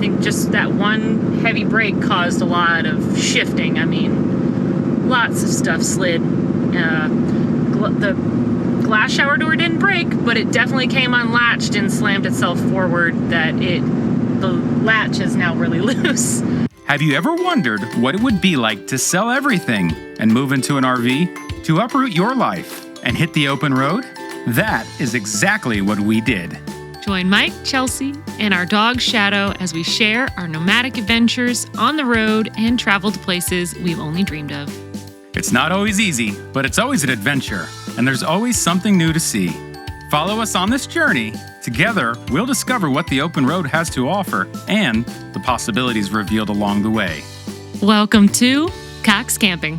think just that one heavy brake caused a lot of shifting. I mean, lots of stuff slid. The glass shower door didn't break, but it definitely came unlatched and slammed itself forward. The latch is now really loose. Have you ever wondered what it would be like to sell everything and move into an RV, to uproot your life and hit the open road? That is exactly what we did. Join Mike, Chelsea, and our dog Shadow as we share our nomadic adventures on the road and travel to places we've only dreamed of. It's not always easy, but it's always an adventure, and there's always something new to see. Follow us on this journey. Together, we'll discover what the open road has to offer and the possibilities revealed along the way. Welcome to Cox Camping.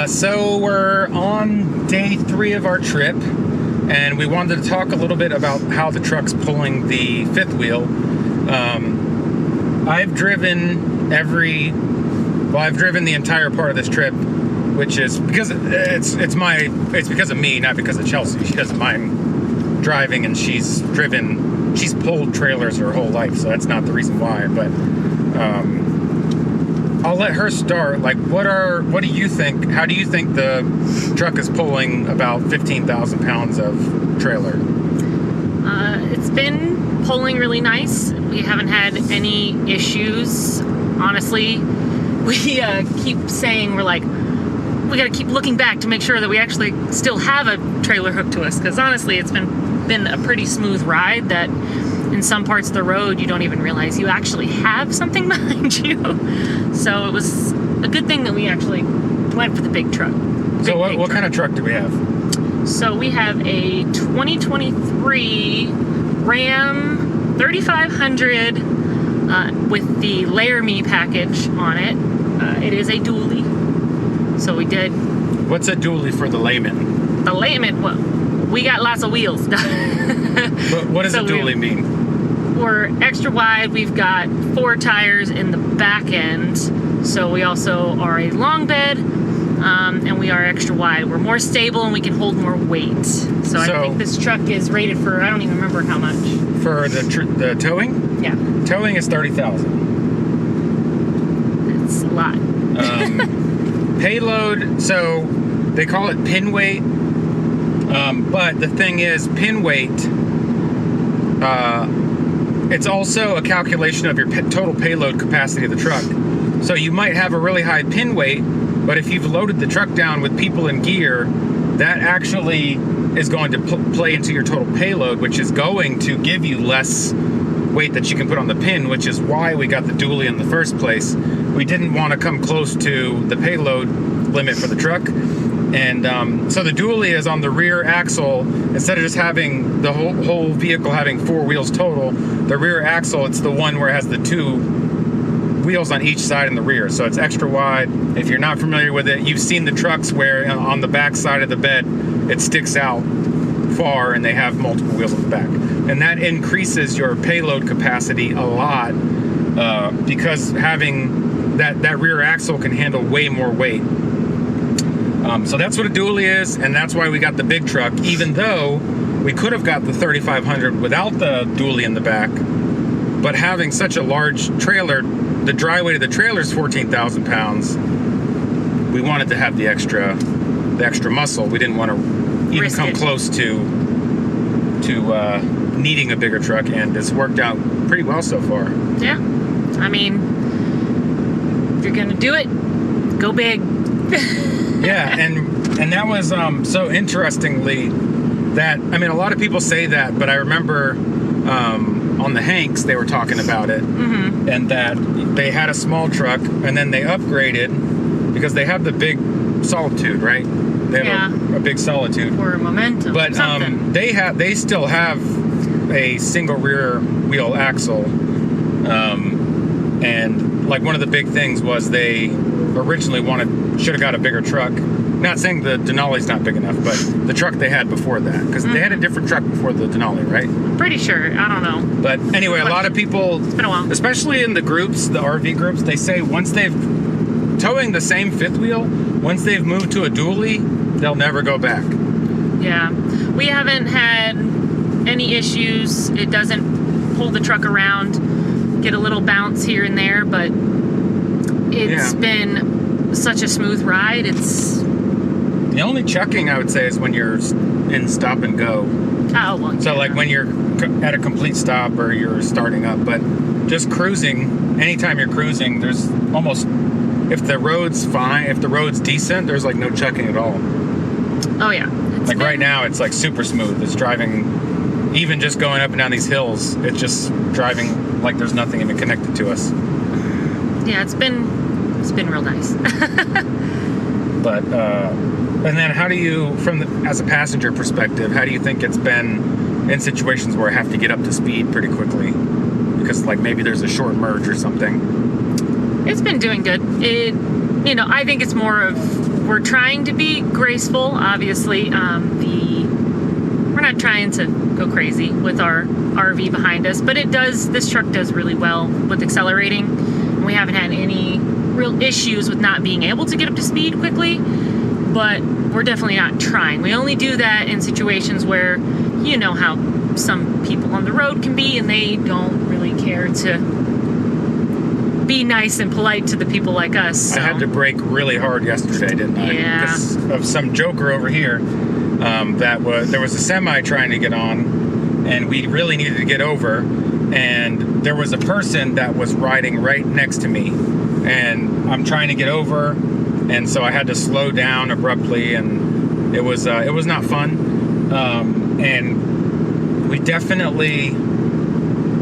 So we're on day 3 of our trip, and we wanted to talk a little bit about how the truck's pulling the fifth wheel. I've driven the entire part of this trip, which is because it's because of me, not because of Chelsea. She doesn't mind driving, and she's pulled trailers her whole life, so that's not the reason why. But I'll let her start. Like, what do you think? How do you think the truck is pulling about 15,000 pounds of trailer? It's been pulling really nice. We haven't had any issues. Honestly, we keep saying we got to keep looking back to make sure that we actually still have a trailer hooked to us. Because honestly, it's been a pretty smooth ride that in some parts of the road you don't even realize you actually have something behind you. So it was a good thing that we actually went for the big truck. So what kind of truck do we have? So we have a 2023 Ram 3500 with the Layer Me package on it. It is a dually. So we did... What's a dually for the layman? The layman, well, we got lots of wheels. But what does a dually mean? We're extra wide. We've got 4 tires in the back end. So we also are a long bed, and we are extra wide. We're more stable and we can hold more weight. So I think this truck is rated for, I don't even remember how much. For the towing? Yeah. Towing is 30,000. It's a lot. Payload, so they call it pin weight. But the thing is, pin weight, it's also a calculation of your total payload capacity of the truck. So you might have a really high pin weight, but if you've loaded the truck down with people and gear, that actually is going to play into your total payload, which is going to give you less weight that you can put on the pin, which is why we got the dually in the first place. We didn't want to come close to the payload limit for the truck. And so the dually is on the rear axle. Instead of just having the whole vehicle having 4 wheels total, the rear axle, it's the one where it has the 2 wheels on each side in the rear. So it's extra wide. If you're not familiar with it, you've seen the trucks where on the back side of the bed, it sticks out far and they have multiple wheels on the back. And that increases your payload capacity a lot because having that rear axle can handle way more weight. So that's what a dually is, and that's why we got the big truck, even though we could have got the 3500 without the dually in the back. But having such a large trailer, the dry weight of the trailer is 14,000 pounds. We wanted to have the extra muscle. We didn't want to even come close to needing a bigger truck, and it's worked out pretty well so far. Yeah, I mean, if you're gonna do it, go big. Yeah, and that was so interestingly that, I mean, a lot of people say that, but I remember on the Hanks they were talking about it, and that they had a small truck and then they upgraded because they have the big Solitude, right? They have a big Solitude or a Momentum, but they still have a single rear wheel axle, and like one of the big things was they originally should have got a bigger truck. Not saying the Denali's not big enough, but the truck they had before that, because they had a different truck before the Denali, right? I'm pretty sure. I don't know. But anyway, a lot of people, it's been a while, especially in the groups, the RV groups, they say once they've towing the same fifth wheel, once they've moved to a dually, They'll never go back. Yeah. We haven't had any issues. It doesn't pull the truck around, get a little bounce here and there, but it's been such a smooth ride. It's the only chucking I would say is when you're in stop and go. Oh, well, So yeah. like when you're at a complete stop or you're starting up, but just cruising, anytime you're cruising, there's almost, if the road's fine, if the road's decent, there's like no chucking at all. Oh, yeah. It's Like been- right now, it's like super smooth. It's driving, even just going up and down these hills, it's just driving like there's nothing even connected to us. Yeah, it's been real nice. But, and then how do you, as a passenger perspective, how do you think it's been in situations where I have to get up to speed pretty quickly? Because like maybe there's a short merge or something. It's been doing good. I think it's more of we're trying to be graceful. Obviously, we're not trying to go crazy with our RV behind us, but this truck does really well with accelerating. And we haven't had any real issues with not being able to get up to speed quickly, but we're definitely not trying. We only do that in situations where you know how some people on the road can be, and they don't really care to be nice and polite to the people like us. So. I had to brake really hard yesterday, didn't I? Yeah. Because of some joker over here. There was a semi trying to get on, and we really needed to get over. And there was a person that was riding right next to me, and I'm trying to get over, and so I had to slow down abruptly, and it was not fun. And we definitely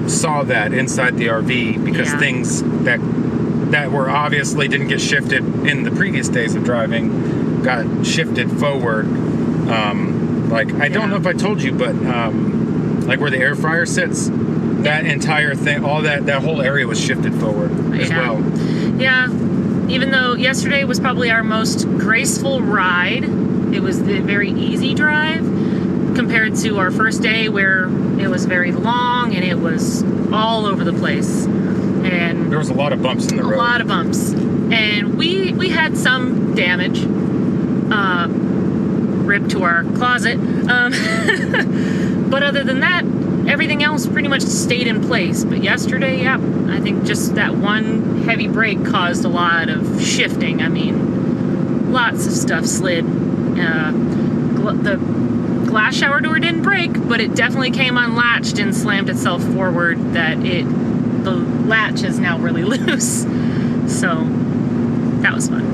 saw that inside the RV because things that were obviously didn't get shifted in the previous days of driving got shifted forward. I don't know if I told you, but like where the air fryer sits, that entire thing, all that whole area was shifted forward as well. Yeah. Even though yesterday was probably our most graceful ride, it was the very easy drive compared to our first day where it was very long and it was all over the place. And there was a lot of bumps in the road. A lot of bumps. And we had some damage. Rip to our closet. But other than that, everything else pretty much stayed in place. But yesterday, I think just that one heavy brake caused a lot of shifting. I mean, lots of stuff slid. The glass shower door didn't break, but it definitely came unlatched and slammed itself forward. The latch is now really loose. So that was fun.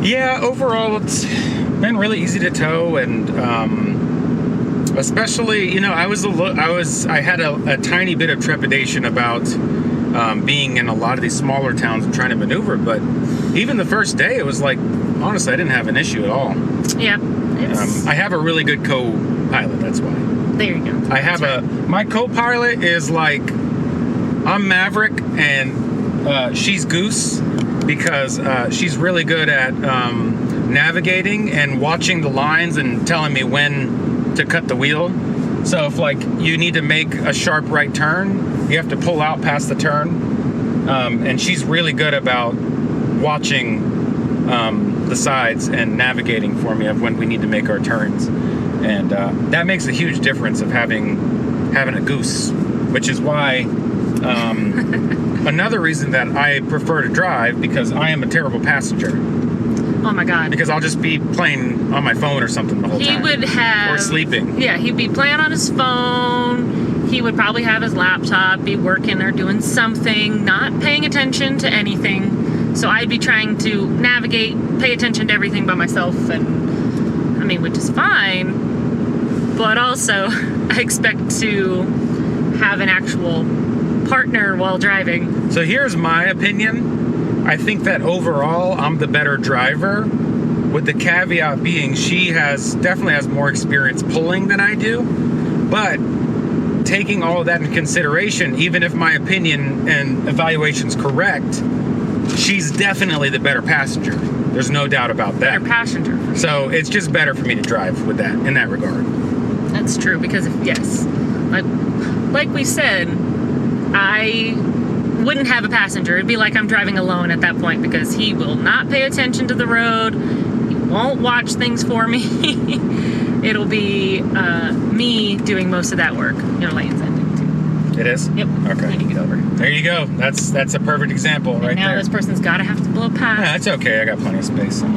Yeah, overall it's been really easy to tow, and especially, I had a tiny bit of trepidation about being in a lot of these smaller towns and trying to maneuver, but even the first day it was like, honestly, I didn't have an issue at all. Yeah. I have a really good co-pilot, that's why. There you go. My co-pilot is like, I'm Maverick and she's Goose, because she's really good at navigating and watching the lines and telling me when to cut the wheel. So if like you need to make a sharp right turn, you have to pull out past the turn. And she's really good about watching the sides and navigating for me of when we need to make our turns. And that makes a huge difference of having a Goose, which is why another reason that I prefer to drive, because I am a terrible passenger. Oh my God. Because I'll just be playing on my phone or something the whole time. He would have... Or sleeping. Yeah, he'd be playing on his phone. He would probably have his laptop, be working or doing something, not paying attention to anything. So I'd be trying to navigate, pay attention to everything by myself, and I mean, which is fine. But also, I expect to have an actual partner while driving. So here's my opinion. I think that overall, I'm the better driver, with the caveat being she definitely has more experience pulling than I do. But taking all of that into consideration, even if my opinion and evaluation's correct, she's definitely the better passenger. There's no doubt about that. Better passenger. So it's just better for me to drive with that, in that regard. That's true, because like we said, I wouldn't have a passenger. It'd be like I'm driving alone at that point because he will not pay attention to the road. He won't watch things for me. It'll be me doing most of that work. Your lane's ending too. It is? Yep. Okay. You need to get over. There you go. That's a perfect example right Now there. this person's got to have to blow past. Yeah, it's okay. I got plenty of space. I'm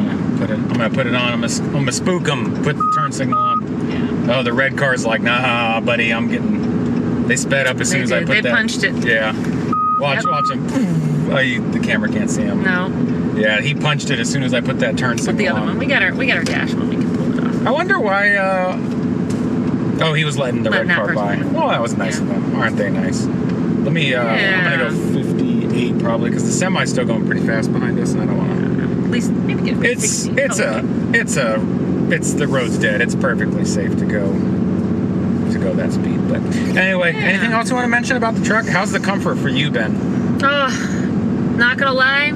gonna put it on. I'm gonna spook them. Put the turn signal on. Yeah. Oh, the red car's like, nah, buddy. They sped up as soon as I put that. They punched it. Yeah. Watch him. Oh, the camera can't see him. No. Yeah, he punched it as soon as I put that turn signal But the other on. one, we got our dash one. We can pull it off. I wonder why. Oh, he was letting the Letting red that car by. person by. Well, that was nice of them. Aren't they nice? Let me. I'm gonna go 58 probably because the semi's still going pretty fast behind us, and I don't want to. At least maybe get a 60. It's the road's dead. It's perfectly safe to go that speed. But anyway, anything else you want to mention about the truck? How's the comfort for you, Ben? Oh, not gonna lie.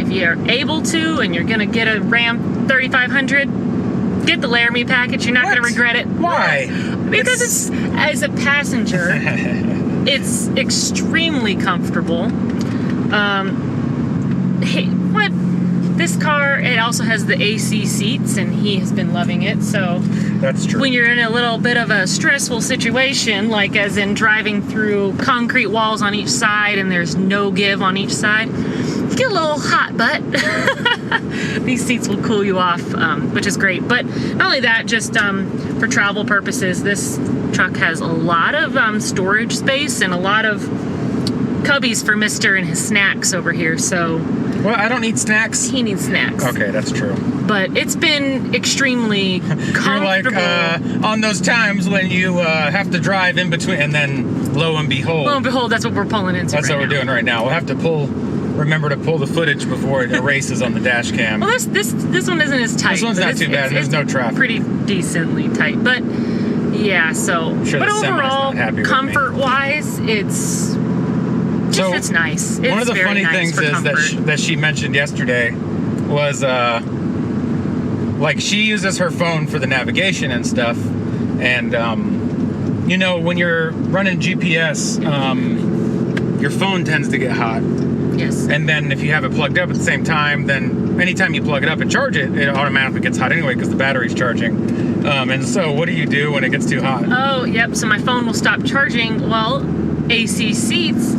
If you're able to and you're gonna get a Ram 3500, get the Laramie package. You're not What? gonna regret it. Why? Because it's as a passenger, it's extremely comfortable. Hey, what? This car, it also has the AC seats, and he has been loving it. So That's true. when you're in a little bit of a stressful situation, like as in driving through concrete walls on each side and there's no give on each side, you get a little hot, but these seats will cool you off, which is great. But not only that, just for travel purposes, this truck has a lot of storage space and a lot of cubbies for Mr. and his snacks over here. So Well, I don't eat snacks. he needs snacks. Okay, that's true. But it's been extremely comfortable. You're like on those times when you have to drive in between, and then lo and behold, Lo and behold, that's what we're pulling into. that's right what we're now. doing right now. We'll have to remember to pull the footage before it erases on the dash cam. Well, this one isn't as tight. This one's but not too bad. There's no traffic. Pretty decently tight, but yeah. So, I'm sure but the semi's overall, not happy with me. comfort-wise, it's it's nice. It's one of the very funny nice things for is comfort. that she mentioned yesterday was like she uses her phone for the navigation and stuff, and when you're running GPS, your phone tends to get hot. Yes. And then if you have it plugged up at the same time, then anytime you plug it up and charge it, it automatically gets hot anyway because the battery's charging. And so what do you do when it gets too hot? Oh, yep. So my phone will stop charging. Well, AC seats.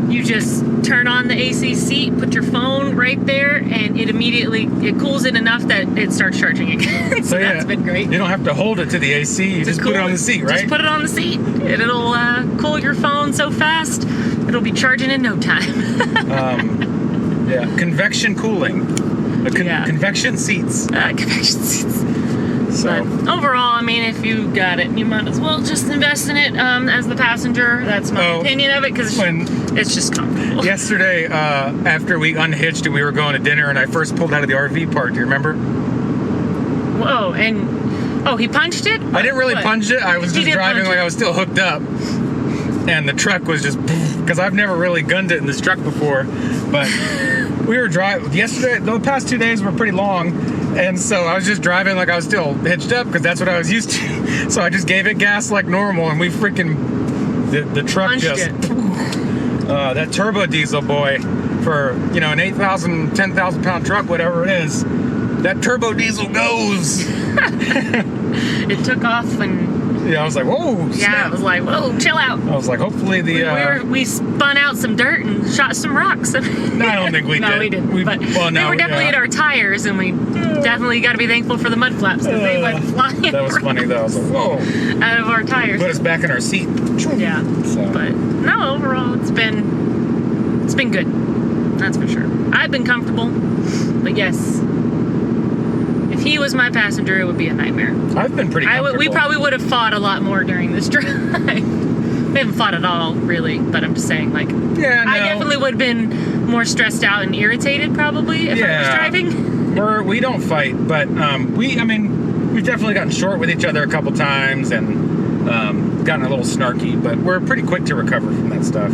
You just turn on the AC seat, put your phone right there, and it cools it enough that it starts charging again. so that's been great. You don't have to hold it to the AC. You just put it on the seat, right? Just put it on the seat, and it'll cool your phone so fast it'll be charging in no time. Yeah, convection cooling. Convection seats. Convection seats. So But overall, I mean, if you got it, you might as well just invest in it as the passenger. That's my opinion of it, because it's just comfortable. Yesterday, after we unhitched and we were going to dinner, and I first pulled out of the RV park, do you remember? Whoa, and he punched it? I didn't really punch it. I was He just did driving punch like it. I was still hooked up. And the truck was just, because I've never really gunned it in this truck before. But we were driving, yesterday, the past 2 days were pretty long. And so I was just driving like I was still hitched up because that's what I was used to. So I just gave it gas like normal, and we the truck Punched just, it. that turbo diesel boy, for, an 8,000, 10,000 pound truck, whatever it is, that turbo diesel goes. It took off, and Yeah, I was like, whoa, yeah, snap. I was like, whoa, chill out. I was like, hopefully We spun out some dirt and shot some rocks. No, I don't think we no, did. we didn't. But well, no, we were definitely at our tires, and we definitely got to be thankful for the mud flaps because they went flying That was funny though. I was like, whoa. out of our tires. Put us back in our seat. Yeah. So. But no, overall, it's been good. That's for sure. I've been comfortable, but yes, if he was my passenger, it would be a nightmare. I've been pretty comfortable. We probably would have fought a lot more during this drive. We haven't fought at all, really, but I'm just saying, like, Yeah, no. I definitely would have been more stressed out and irritated, probably, if I was driving. We don't fight, but we've definitely gotten short with each other a couple times and gotten a little snarky, but we're pretty quick to recover from that stuff.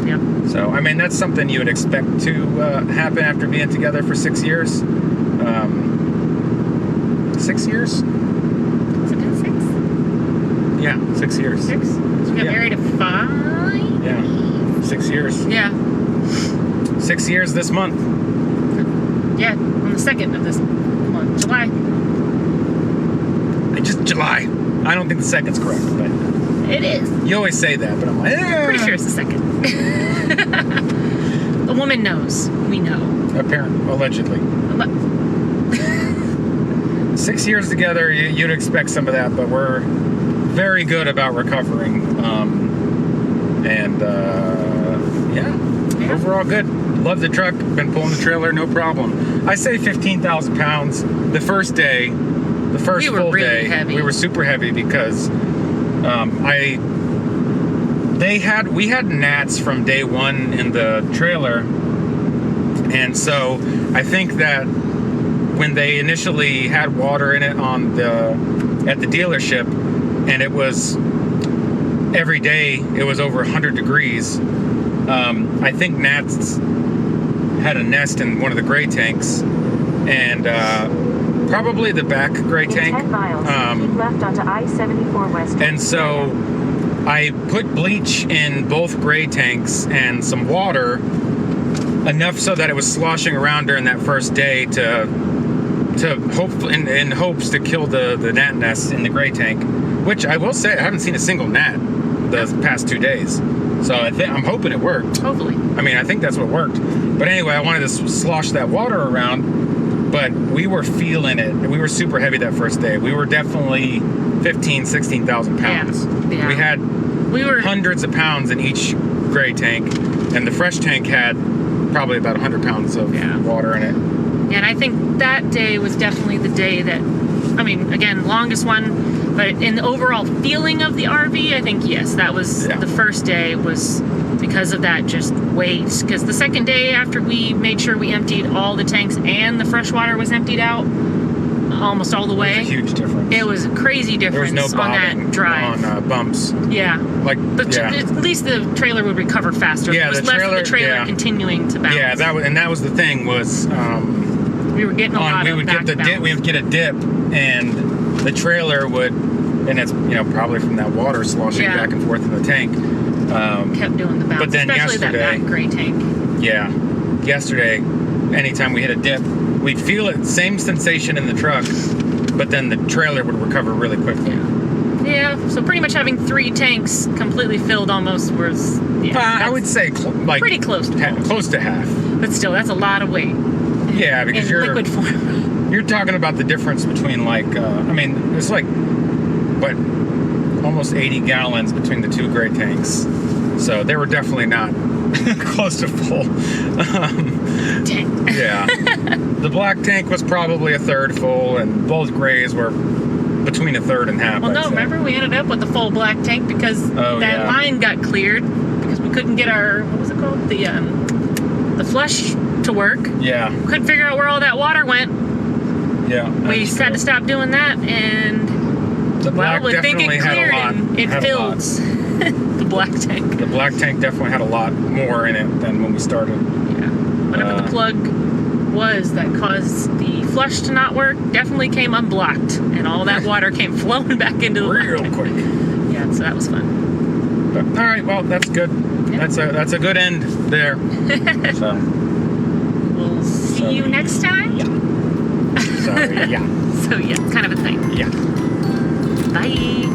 Yep. So, that's something you would expect to happen after being together for 6 years. 6 years? Has it been 6? Yeah, 6 years. 6? So we got Yeah. married at 5? Yeah, 6 years. Yeah. 6 years this month. Yeah, on the 2nd of this month, July. Just July. I don't think the second's correct, but It is. you always say that, but I'm like, Pretty sure it's the 2nd. The woman knows. We know. Apparently, allegedly. But 6 years together, you'd expect some of that, but we're very good about recovering. Yeah, overall good. Love the truck. Been pulling the trailer, no problem. I say 15,000 pounds. The first day, the first We were full really day, heavy. we were super heavy because we had gnats from day one in the trailer, and so I think that when they initially had water in it at the dealership, and it was every day it was over 100 degrees. I think gnats had a nest in one of the gray tanks, and probably the back gray In tank. 10 miles, keep left onto I-74 West. And so I put bleach in both gray tanks and some water, enough so that it was sloshing around during that first day to hope in hopes to kill the gnat nests in the gray tank. Which I will say I haven't seen a single gnat the past 2 days. So I'm hoping it worked. hopefully. I mean, I think that's what worked. But anyway, I wanted to slosh that water around, but we were feeling it. We were super heavy that first day. We were definitely 16,000 pounds. Yeah. We We were hundreds of pounds in each gray tank, and the fresh tank had probably about 100 pounds of water in it. And I think that day was definitely the day that, I mean, again, longest one, but in the overall feeling of the RV, I think, yes, that was the first day was because of that just weight. Because the second day after we made sure we emptied all the tanks and the fresh water was emptied out, almost all the way. It was a huge difference. It was a crazy There was difference no on bobbing that drive. on bumps. Yeah. Like, But at least the trailer would recover faster. Yeah, There was the less trailer- of the trailer yeah. continuing to bounce. Yeah, that was the thing was we were getting a lot we of would back get the dip, bounce. we would get a dip, and the trailer would, and it's probably from that water sloshing Yeah. back and forth in the tank. Kept doing the bounce, But then especially yesterday- that gray tank. Yeah, yesterday, anytime we hit a dip, we'd feel it, same sensation in the truck, but then the trailer would recover really quickly. Yeah, so pretty much having 3 tanks completely filled almost was, I that's would say like pretty close to full. close to half. But still, that's a lot of weight. Yeah, because in liquid form. you're talking about the difference between it's like what, almost 80 gallons between the 2 gray tanks. So they were definitely not close to full. Dang. Yeah. The black tank was probably a third full, and both grays were between a third and half. Well, I'd no, say. remember we ended up with the full black tank because that line got cleared because we couldn't get our, what was it called? The flush to work. Yeah. Couldn't figure out where all that water went. Yeah. We that's had true. to stop doing that, and The black I think definitely it had cleared a lot. and it had a lot. filled the black tank. The black tank definitely had a lot more in it than when we started. Yeah. Whatever the plug was that caused the flush to not work definitely came unblocked, and all that water came flowing back into the Real black tank. quick. Yeah, so that was fun. But, all right, well, that's good. Yeah. That's a good end there. So, We'll see you next time. sorry, yeah. So yeah, it's kind of a thing. Yeah. Bye.